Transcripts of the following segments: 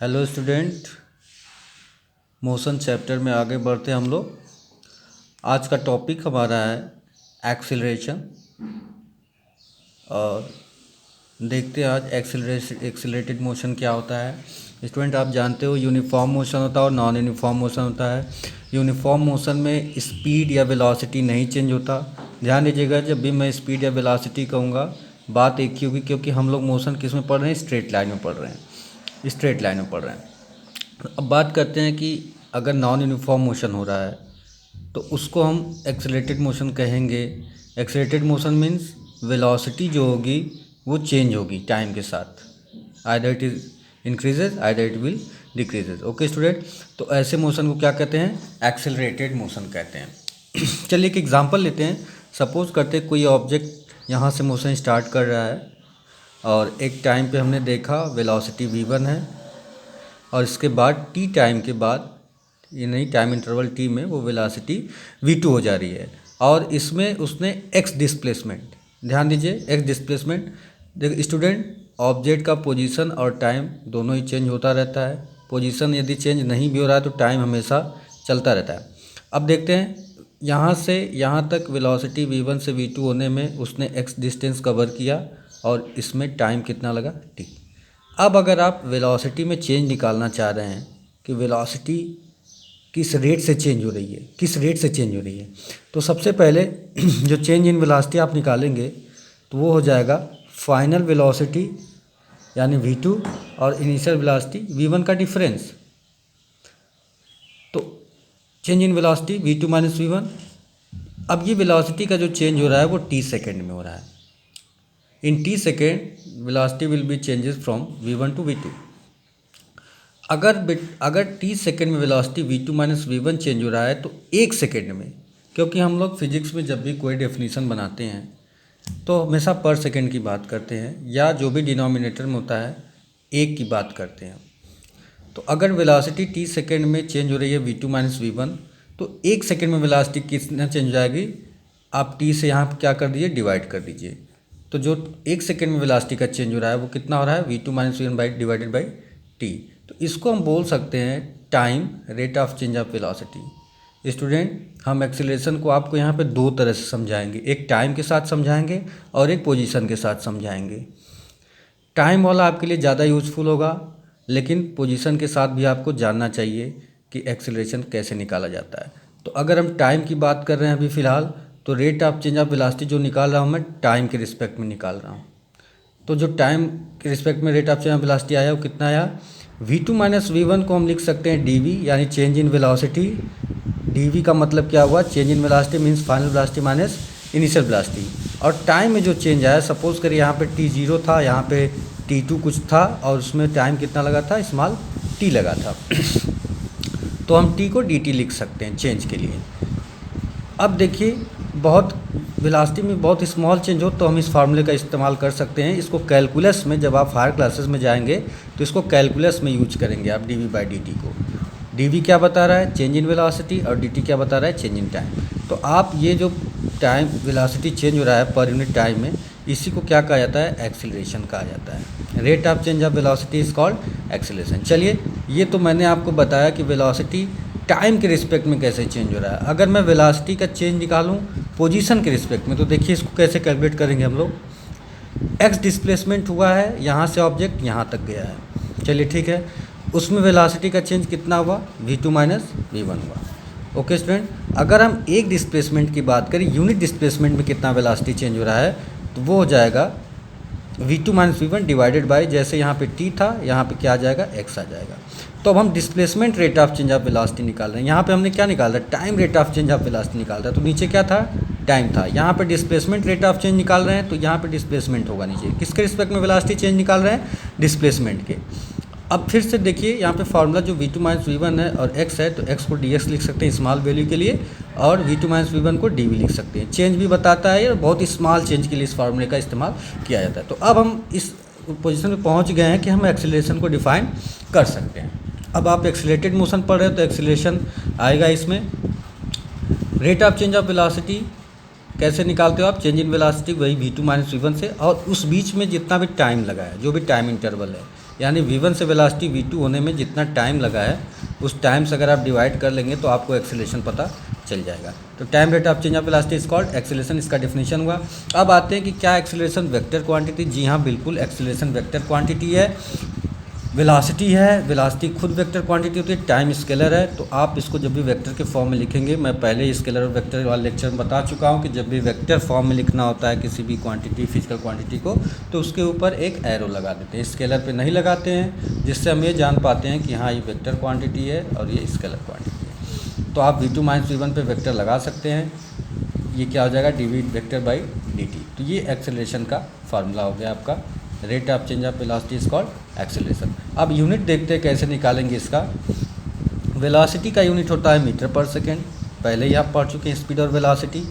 Hello student, motion chapter में आगे बढ़ते हम लोग। आज का टॉपिक हमारा है एक्सीलरेशन। और देखते हैं आज एक्सीलरेटेड मोशन क्या होता है। स्टूडेंट, आप जानते हो यूनिफॉर्म मोशन होता है और नॉन यूनिफॉर्म मोशन होता है। यूनिफॉर्म मोशन में स्पीड या वेलोसिटी नहीं चेंज होता। ध्यान दीजिएगा, जब भी मैं स्पीड या वेलोसिटी कहूँगा बात एक ही होगी, क्योंकि हम लोग मोशन किस में पढ़ रहे हैं, स्ट्रेट लाइन में पढ़ रहे हैं, स्ट्रेट लाइन में पढ़ रहे हैं। अब बात करते हैं कि अगर नॉन यूनिफॉर्म मोशन हो रहा है तो उसको हम एक्सेलरेटेड मोशन कहेंगे। एक्सेलरेटेड मोशन मीन्स वेलोसिटी जो होगी वो चेंज होगी टाइम के साथ, either it is increases either it will decreases. Okay student, तो ऐसे मोशन को क्या कहते हैं, एक्सेलरेटेड मोशन कहते हैं। चलिए एक एग्जांपल लेते हैं। सपोज करते हैं कोई ऑब्जेक्ट यहाँ से मोशन स्टार्ट कर रहा है और एक टाइम पे हमने देखा वेलोसिटी v1 है, और इसके बाद टी टाइम के बाद, ये नहीं टाइम इंटरवल टी में, वो वेलोसिटी v2 हो जा रही है। और इसमें उसने x डिस्प्लेसमेंट, ध्यान दीजिए x डिस्प्लेसमेंट। देखिए स्टूडेंट, ऑब्जेक्ट का पोजीशन और टाइम दोनों ही चेंज होता रहता है। पोजीशन यदि चेंज नहीं भी हो रहा है तो टाइम हमेशा चलता रहता है। अब देखते हैं, यहाँ से यहाँ तक वेलोसिटी v1 से v2 होने में उसने x डिस्टेंस कवर किया और इसमें टाइम कितना लगा, t। अब अगर आप वेलोसिटी में चेंज निकालना चाह रहे हैं कि वेलोसिटी किस रेट से चेंज हो रही है, किस रेट से चेंज हो रही है, तो सबसे पहले जो चेंज इन वेलोसिटी आप निकालेंगे तो वो हो जाएगा फाइनल वेलोसिटी यानी v2 और इनिशियल वेलोसिटी v1 का डिफरेंस। तो change in velocity v2 minus v1। अब ये वेलोसिटी का जो चेंज हो रहा है वो t सेकेंड में हो रहा है। In t second velocity will be changes from v1 to v2। अगर t सेकेंड में velocity v2 minus v1 change हो रहा है तो एक सेकेंड में, क्योंकि हम लोग फिजिक्स में जब भी कोई डेफिनेशन बनाते हैं तो हमेशा पर सेकेंड की बात करते हैं, या जो भी डिनोमिनेटर में होता है एक की बात करते हैं। तो अगर वेलोसिटी t सेकेंड में चेंज हो रही है v2 माइनस v1, तो एक सेकेंड में वेलोसिटी कितना चेंज हो जाएगी, आप t से यहाँ क्या कर दीजिए, डिवाइड कर दीजिए। तो जो एक सेकेंड में वेलोसिटी का चेंज हो रहा है वो कितना हो रहा है, v2 minus v1 by divided by t। तो इसको हम बोल सकते हैं time rate of change of velocity. Student, हम एक्सीलरेशन को आपको यहाँ पे दो तरह से समझाएंगे, एक टाइम के साथ समझाएंगे और एक पोजीशन के साथ समझाएंगे। टाइम वाला आपके लिए ज़्यादा यूजफुल होगा, लेकिन पोजीशन के साथ भी आपको जानना चाहिए कि एक्सीलरेशन कैसे निकाला जाता है। तो अगर हम टाइम की बात कर रहे हैं अभी फ़िलहाल, तो rate of change of velocity जो निकाल रहा हूँ मैं टाइम के रिस्पेक्ट में निकाल रहा हूँ। तो जो टाइम के रिस्पेक्ट में rate of change of velocity आया वो कितना आया, v2 माइनस v1 को हम लिख सकते हैं dv, यानी चेंज इन वेलोसिटी। dv का मतलब क्या हुआ, change in velocity means final velocity minus initial velocity. और टाइम में जो चेंज आया, सपोज करिए यहाँ पे t0 था, यहाँ पे t2 कुछ था और उसमें टाइम कितना लगा था, स्मॉल t लगा था। तो हम t को dt लिख सकते हैं चेंज के लिए। अब देखिए, बहुत वेलोसिटी में बहुत स्मॉल चेंज हो तो हम इस फार्मूले का इस्तेमाल कर सकते हैं। इसको कैलकुलस में, जब आप हायर क्लासेस में जाएंगे तो इसको कैलकुलस में यूज करेंगे आप dv बाई dt को। dv क्या बता रहा है, चेंज इन वेलोसिटी, और dt क्या बता रहा है, चेंज इन टाइम। तो आप ये जो टाइम वेलोसिटी चेंज हो रहा है पर यूनिट टाइम में, इसी को क्या कहा जाता है, एक्सीलरेशन कहा जाता है। Rate of change of velocity is called acceleration. चलिए, ये तो मैंने आपको बताया कि वेलोसिटी टाइम के रिस्पेक्ट में कैसे चेंज हो रहा है। अगर मैं वेलोसिटी का चेंज निकालूं पोजीशन के रिस्पेक्ट में, तो देखिए इसको कैसे कैलकुलेट करेंगे हम लोग। x डिस्प्लेसमेंट हुआ है, यहाँ से ऑब्जेक्ट यहाँ तक गया है, चलिए ठीक है, उसमें वेलोसिटी का चेंज कितना हुआ, v2 माइनस v1 हुआ। ओके स्टूडेंट, अगर हम एक डिस्प्लेसमेंट की बात करें, यूनिट डिस्प्लेसमेंट में कितना वेलोसिटी चेंज हो रहा है, तो वो हो जाएगा v2 minus v1 divided by, जैसे यहाँ पे t था यहाँ पे क्या आ जाएगा, x आ जाएगा। तो अब हम displacement rate of change of velocity निकाल रहे हैं। यहाँ पे हमने क्या निकाल रहा है, time rate of change of velocity निकाल रहा है। तो नीचे क्या था, टाइम था, यहाँ पे डिस्प्लेसमेंट रेट ऑफ चेंज निकाल रहे हैं, तो यहाँ पे डिस्प्लेसमेंट होगा नीचे। किसके रिस्पेक्ट में वेलोसिटी चेंज निकाल रहे हैं, डिस्प्लेसमेंट के। अब फिर से देखिए, यहाँ पे फार्मूला जो v2 माइनस v1 है और x है, तो x को dx लिख सकते हैं स्मॉल वैल्यू के लिए, और v2 माइनस v1 को dv लिख सकते हैं। चेंज भी बताता है, और बहुत ही स्मॉल चेंज के लिए इस फार्मूले का इस्तेमाल किया जाता है। तो अब हम इस पोजीशन में पहुँच गए हैं कि हम एक्सीलरेशन को डिफाइन कर सकते हैं। अब आप एक्सीलरेटेड मोशन पढ़ रहे हो तो एक्सीलरेशन आएगा इसमें। Rate of change of velocity कैसे निकालते हो आप चेंज इन वेलोसिटी, वही v2 माइनस v1 से, और उस बीच में जितना भी टाइम लगा है, जो भी टाइम इंटरवल है, यानी v1 से वेलोसिटी v2 होने में जितना टाइम लगा है उस टाइम से अगर आप डिवाइड कर लेंगे तो आपको एक्सेलरेशन पता चल जाएगा। तो time rate of change of velocity is called acceleration, इसका डेफिनेशन हुआ। अब आते हैं कि क्या एक्सेलरेशन वेक्टर क्वांटिटी? जी हाँ, बिल्कुल, एक्सेलरेशन वेक्टर क्वांटिटी है। वेलोसिटी है, वेलोसिटी खुद वेक्टर क्वांटिटी होती है, टाइम स्केलर है। तो आप इसको जब भी वेक्टर के फॉर्म में लिखेंगे, मैं पहले स्केलर और वेक्टर वाले लेक्चर में बता चुका हूँ कि जब भी वेक्टर फॉर्म में लिखना होता है किसी भी क्वांटिटी, फिजिकल क्वांटिटी को, तो उसके ऊपर एक एरो लगा देते हैं, स्केलर पे नहीं लगाते हैं, जिससे हम ये जान पाते हैं कि हाँ ये वेक्टर क्वांटिटी है और ये स्केलर क्वांटिटी है। तो आप v2 माइनस v1 पे वेक्टर लगा सकते हैं, ये क्या हो जाएगा D vector by D T. तो ये एक्सेलरेशन का फार्मूला हो गया आपका, rate of change of velocity is called acceleration. अब यूनिट देखते हैं कैसे निकालेंगे इसका। वेलोसिटी का यूनिट होता है मीटर पर सेकेंड, पहले ही आप पढ़ चुके हैं स्पीड और वेलोसिटी।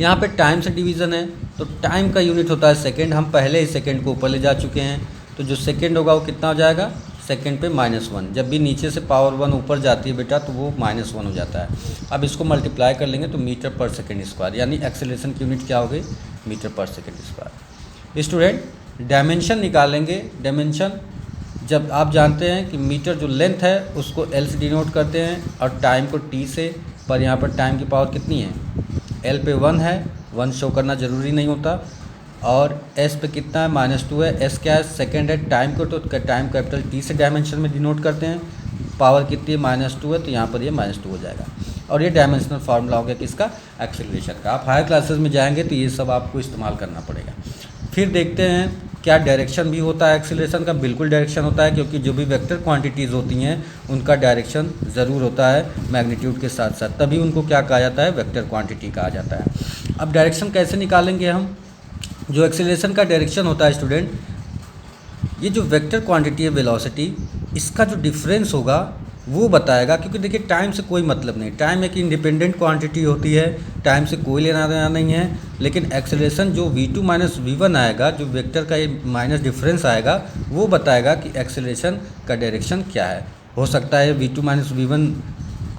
यहाँ पे टाइम से डिवीज़न है, तो टाइम का यूनिट होता है सेकेंड, हम पहले ही सेकेंड को ऊपर ले जा चुके हैं, तो जो सेकेंड होगा वो कितना हो जाएगा, सेकेंड पे -1। जब भी नीचे से पावर 1 ऊपर जाती है बेटा तो वो -1 हो जाता है। अब इसको मल्टीप्लाई कर लेंगे तो मीटर पर सेकेंड स्क्वायर, यानी एक्सेलरेशन की यूनिट क्या हो गई, मीटर पर सेकेंड स्क्वायर। स्टूडेंट डायमेंशन निकालेंगे। डायमेंशन जब आप जानते हैं कि मीटर जो लेंथ है उसको L से डिनोट करते हैं और टाइम को T से, पर यहाँ पर टाइम की पावर कितनी है, L पे 1 है, 1 शो करना ज़रूरी नहीं होता, और S पे कितना है, -2 है। S क्या है, सेकेंड है, टाइम को तो टाइम कैपिटल T से डायमेंशन में डिनोट करते हैं, पावर कितनी है, -2 है, तो यहाँ पर ये -2 हो जाएगा। और ये डायमेंशनल फार्मूला हो गया किसका, एक्सेलरेशन का। आप हायर क्लासेस में जाएंगे तो ये सब आपको इस्तेमाल करना पड़ेगा। फिर देखते हैं क्या डायरेक्शन भी होता है एक्सेलरेशन का। बिल्कुल डायरेक्शन होता है, क्योंकि जो भी वेक्टर क्वांटिटीज़ होती हैं उनका डायरेक्शन ज़रूर होता है मैग्नीट्यूड के साथ साथ, तभी उनको क्या कहा जाता है, वेक्टर क्वांटिटी कहा जाता है। अब डायरेक्शन कैसे निकालेंगे हम, जो एक्सेलरेशन का डायरेक्शन होता है स्टूडेंट, ये जो वेक्टर क्वांटिटी है वेलोसिटी, इसका जो डिफरेंस होगा वो बताएगा। क्योंकि देखिए टाइम से कोई मतलब नहीं, टाइम एक इंडिपेंडेंट क्वांटिटी होती है, टाइम से कोई लेना देना नहीं है। लेकिन एक्सेलरेशन जो v2 माइनस v1 आएगा, जो वेक्टर का ये माइनस डिफरेंस आएगा, वो बताएगा कि एक्सेलरेशन का डायरेक्शन क्या है। हो सकता है v2 माइनस v1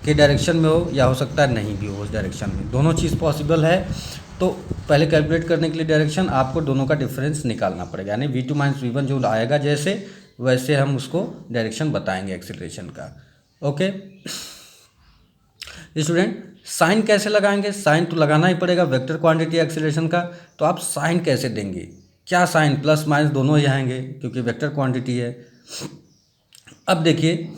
के डायरेक्शन में हो, या हो सकता है नहीं भी हो उस डायरेक्शन में, दोनों चीज़ पॉसिबल है। तो पहले कैलकुलेट करने के लिए डायरेक्शन आपको दोनों का डिफरेंस निकालना पड़ेगा, यानी v2 माइनस v1 जो आएगा जैसे वैसे हम उसको डायरेक्शन बताएंगे एक्सेलरेशन का। ओके स्टूडेंट, साइन कैसे लगाएंगे, साइन तो लगाना ही पड़ेगा वेक्टर क्वांटिटी एक्सेलरेशन का। तो आप साइन कैसे देंगे, क्या साइन, प्लस माइनस दोनों ही आएंगे क्योंकि वेक्टर क्वांटिटी है। अब देखिए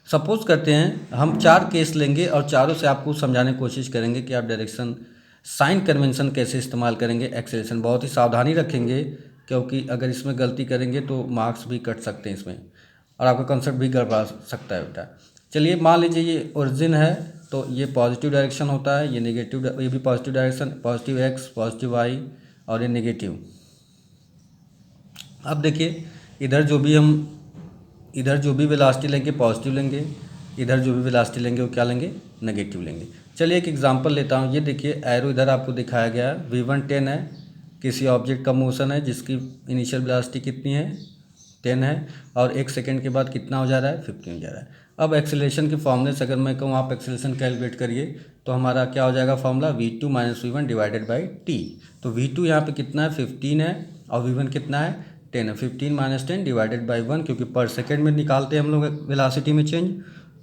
सपोज करते हैं हम 4 केस लेंगे और चारों से आपको समझाने की कोशिश करेंगे कि आप डायरेक्शन साइन कन्वेंशन कैसे इस्तेमाल करेंगे एक्सेलरेशन। बहुत ही सावधानी रखेंगे, क्योंकि अगर इसमें गलती करेंगे तो मार्क्स भी कट सकते हैं इसमें, और आपका कंसेप्ट भी गड़बड़ा सकता है बेटा। चलिए मान लीजिए ये ओरिजिन है, तो ये पॉजिटिव डायरेक्शन होता है, ये नेगेटिव, ये भी positive direction, positive x positive y, और ये नेगेटिव। अब देखिए इधर जो भी वेलोसिटी लेंगे पॉजिटिव लेंगे, इधर जो भी वेलोसिटी लेंगे वो क्या लेंगे, नेगेटिव लेंगे। चलिए एक एग्जांपल लेता हूँ। ये देखिए एरो इधर आपको दिखाया गया है, v1 10 है, किसी ऑब्जेक्ट का मोशन है जिसकी इनिशियल वेलोसिटी कितनी है, 10 है, और 1 सेकेंड के बाद कितना हो जा रहा है, 15 हो जा रहा है। अब एक्सेलरेशन के फॉर्मूले से अगर मैं कहूँ आप एक्सेलरेशन कैलकुलेट करिए, तो हमारा क्या हो जाएगा formula, v2 minus v1 divided by t। तो v2 यहाँ पे कितना है, 15 है, और v1 कितना है, 10 है। 15 माइनस 10 डिवाइडेड बाई 1, क्योंकि पर सेकेंड में निकालते हैं हम लोग वेलोसिटी में चेंज,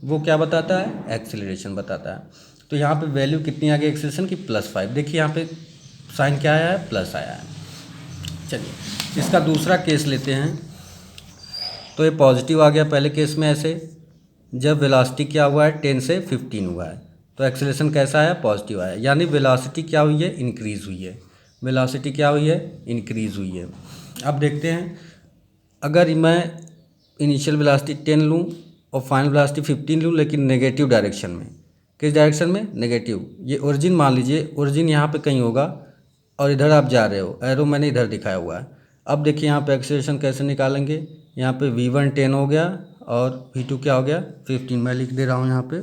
वो क्या बताता है, एक्सेलरेशन बताता है। तो यहाँ पे वैल्यू कितनी आ गई एक्सेलरेशन की, +5। देखिए यहाँ पे साइन क्या आया है, प्लस आया है। चलिए इसका दूसरा केस लेते हैं। तो ये पॉजिटिव आ गया पहले केस में, ऐसे जब वेलोसिटी क्या हुआ है, 10 से 15 हुआ है, तो एक्सेलरेशन कैसा आया, पॉजिटिव आया, यानी वेलोसिटी क्या हुई है, इंक्रीज़ हुई है। वेलोसिटी क्या हुई है, इंक्रीज़ हुई है। अब देखते हैं, अगर मैं इनिशियल वेलोसिटी 10 लूँ और फाइनल वेलोसिटी 15 लूँ, लेकिन नेगेटिव डायरेक्शन में, किस डायरेक्शन में, नेगेटिव। ये ओरिजिन मान लीजिए, ओरिजिन यहाँ पे कहीं होगा और इधर आप जा रहे हो, एरो मैंने इधर दिखाया हुआ है। अब देखिए यहाँ पे एक्सेलरेशन कैसे निकालेंगे, यहाँ पे v1 10 हो गया और v2 क्या हो गया, 15। मैं लिख दे रहा हूँ यहाँ पे,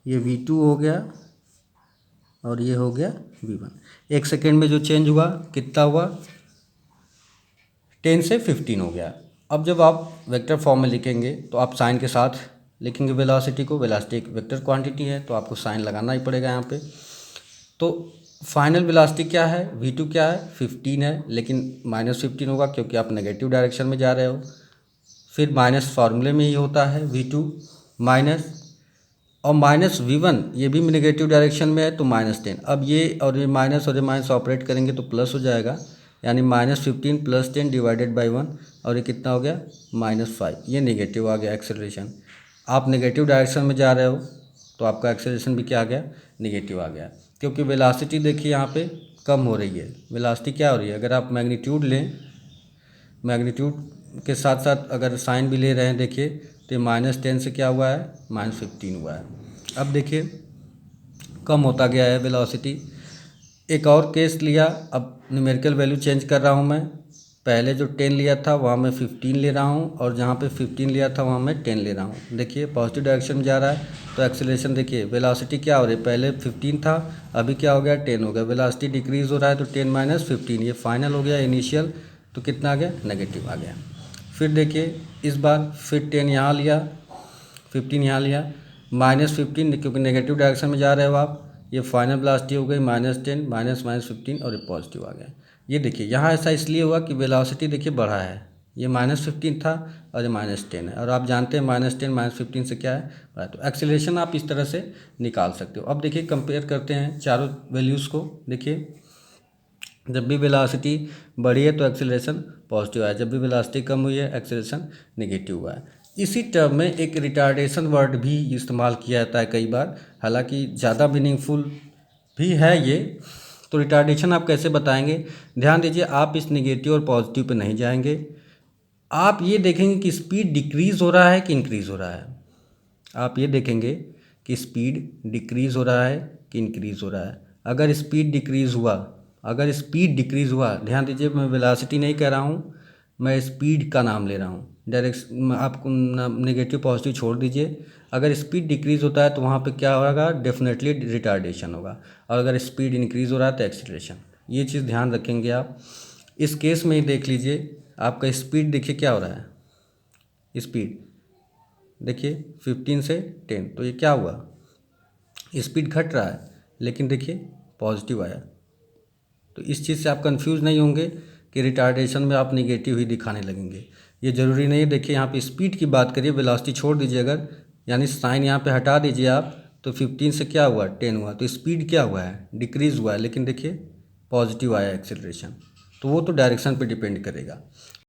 ये v2 हो गया और ये हो गया v1। 1 सेकेंड में जो चेंज हुआ कितना हुआ, 10 से 15 हो गया। अब जब आप वेक्टर फॉर्म में लिखेंगे तो आप साइन के साथ लिखेंगे वेलोसिटी को, वेलोसिटी एक वेक्टर क्वांटिटी है तो आपको साइन लगाना ही पड़ेगा यहाँ पे। तो फाइनल वेलोसिटी क्या है, v2 क्या है, 15 है, लेकिन -15 होगा क्योंकि आप नेगेटिव डायरेक्शन में जा रहे हो। फिर माइनस फार्मूले में ही होता है v2 माइनस, और -v1 ये भी नेगेटिव डायरेक्शन में है तो -10। अब ये और ये माइनस ऑपरेट करेंगे तो प्लस हो जाएगा, यानी -15 + 10 डिवाइडेड बाई 1, और ये कितना हो गया -5। ये नेगेटिव आ गया एक्सेलरेशन। आप नेगेटिव डायरेक्शन में जा रहे हो तो आपका एक्सेलरेशन भी क्या आ गया, नेगेटिव आ गया, क्योंकि वेलोसिटी देखिए यहाँ पे कम हो रही है। वेलोसिटी क्या हो रही है, अगर आप मैग्नीट्यूड लें, मैग्नीट्यूड के साथ साथ अगर साइन भी ले रहे हैं देखिए, तो -10 से क्या हुआ है, -15 हुआ है। अब देखिए कम होता गया है वेलोसिटी। एक और केस लिया, अब न्यूमेरिकल वैल्यू चेंज कर रहा हूँ मैं। पहले जो 10 लिया था वहाँ मैं 15 ले रहा हूँ, और जहाँ पे 15 लिया था वहाँ मैं 10 ले रहा हूँ। देखिए पॉजिटिव डायरेक्शन में जा रहा है तो एक्सेलरेशन देखिए, वेलोसिटी क्या हो रही है, पहले 15 था अभी क्या हो गया 10 हो गया। वेलोसिटी डिक्रीज़ हो रहा है तो 10 - 15, ये फाइनल हो गया इनिशियल, तो कितना आ गया, नेगेटिव आ गया। फिर देखिए इस बार फिर 10 यहाँ लिया, 15 यहाँ लिया, -15 क्योंकि नेगेटिव डायरेक्शन में जा रहे हो आप, ये फाइनल वेलोसिटी हो गई -10 -15, और ये पॉजिटिव आ गया। ये देखिए यहाँ ऐसा इसलिए हुआ कि वेलोसिटी देखिए बढ़ा है, ये -15 था और ये -10 है, और आप जानते हैं -10 -15 से क्या है बढ़ा। तो एक्सेलरेशन आप इस तरह से निकाल सकते हो। अब देखिए कंपेयर करते हैं चारों वैल्यूज़ को। देखिए जब भी वेलोसिटी बढ़ी है तो एक्सेलरेशन पॉजिटिव आया, जब भी वेलोसिटी कम हुई है एक्सेलरेशन नेगेटिव हुआ है। इसी टर्म में एक रिटार्डेशन वर्ड भी इस्तेमाल किया जाता है कई बार, हालांकि ज़्यादा मीनिंगफुल भी है ये। तो रिटार्डेशन आप कैसे बताएंगे, ध्यान दीजिए, आप इस नेगेटिव और पॉजिटिव पे नहीं जाएंगे, आप ये देखेंगे कि स्पीड डिक्रीज़ हो रहा है कि इंक्रीज़ हो रहा है। आप ये देखेंगे कि स्पीड डिक्रीज़ हो रहा है कि इंक्रीज़ हो रहा है। अगर स्पीड डिक्रीज़ हुआ, अगर स्पीड डिक्रीज़ हुआ, ध्यान दीजिए मैं वेलोसिटी नहीं कह रहा हूँ, मैं स्पीड का नाम ले रहा हूँ। डायरेक्शन आपको नेगेटिव पॉजिटिव छोड़ दीजिए। अगर स्पीड डिक्रीज़ होता है तो वहाँ पे क्या होगा, डेफिनेटली रिटार्डेशन होगा, और अगर स्पीड इंक्रीज़ हो रहा है तो एक्सीलरेशन। ये चीज़ ध्यान रखेंगे आप। इस केस में ही देख लीजिए, आपका स्पीड देखिए क्या हो रहा है, स्पीड देखिए 15 से 10, तो ये क्या हुआ, स्पीड घट रहा है, लेकिन देखिए पॉजिटिव आया। तो इस चीज़ से आप कंफ्यूज नहीं होंगे कि रिटार्डेशन में आप नेगेटिव ही दिखाने लगेंगे, ये ज़रूरी नहीं है। देखिए यहाँ पे स्पीड की बात करिए, वेलोसिटी छोड़ दीजिए अगर, यानी साइन यहाँ पे हटा दीजिए आप, तो 15 से क्या हुआ 10 हुआ, तो स्पीड क्या हुआ है, डिक्रीज़ हुआ है, लेकिन देखिए पॉजिटिव आया एक्सेलरेशन। तो वो तो डायरेक्शन पे डिपेंड करेगा।